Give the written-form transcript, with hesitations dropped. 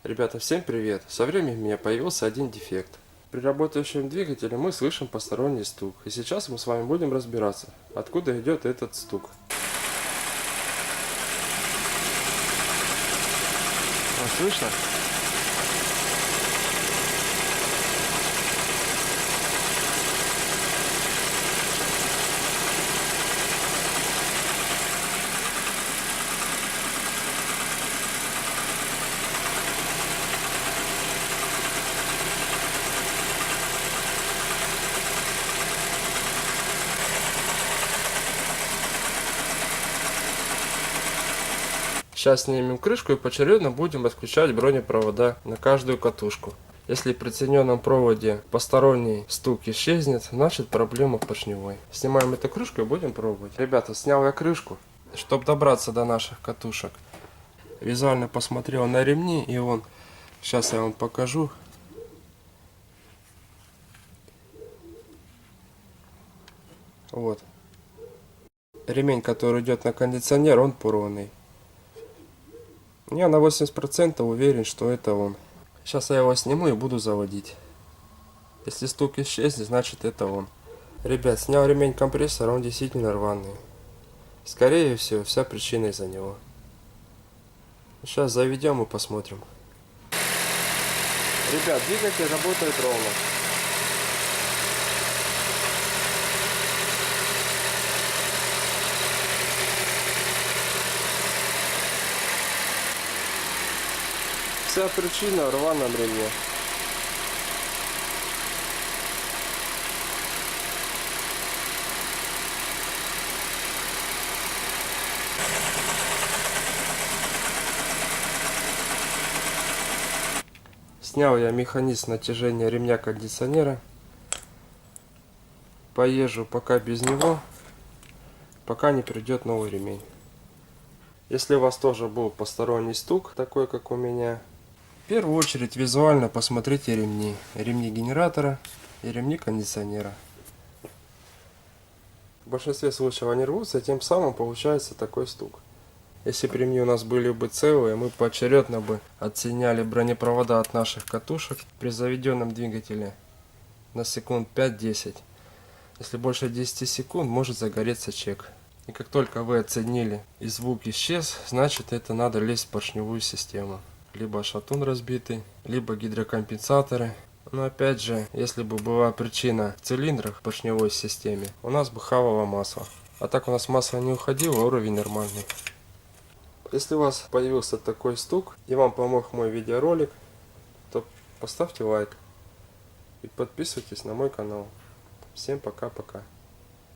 Ребята, всем привет! Со временем у меня появился один дефект. При работающем двигателе мы слышим посторонний стук. И сейчас мы с вами будем разбираться, откуда идет этот стук. Слышно? Сейчас снимем крышку и поочередно будем отключать бронепровода на каждую катушку. Если при соединенном проводе посторонний стук исчезнет, значит проблема поршневой. Снимаем эту крышку и будем пробовать. Ребята, снял я крышку, чтобы добраться до наших катушек. Визуально посмотрел на ремни, и он, сейчас я вам покажу. Вот. Ремень, который идет на кондиционер, он порванный. Я на 80% уверен, что это он. Сейчас я его сниму и буду заводить. Если стук исчезнет, значит это он. Ребят, снял ремень компрессора, он действительно рваный. Скорее всего, вся причина из-за него. Сейчас заведем и посмотрим. Ребят, двигатель работает ровно. Вся причина в рваном ремне. Снял я механизм натяжения ремня кондиционера. Поезжу пока без него, пока не придет новый ремень. Если у вас тоже был посторонний стук, такой как у меня, в первую очередь визуально посмотрите ремни. Ремни генератора и ремни кондиционера. В большинстве случаев они рвутся, тем самым получается такой стук. Если бы ремни у нас были бы целые, мы поочередно бы отсоединяли бронепровода от наших катушек при заведенном двигателе на секунд 5-10. Если больше 10 секунд, может загореться чек. И как только вы отсоединили и звук исчез, значит это надо лезть в поршневую систему. Либо шатун разбитый, либо гидрокомпенсаторы. Но опять же, если бы была причина в цилиндрах в поршневой системе, у нас бы хавало масло. А так у нас масло не уходило, уровень нормальный. Если у вас появился такой стук и вам помог мой видеоролик, то поставьте лайк и подписывайтесь на мой канал. Всем пока-пока.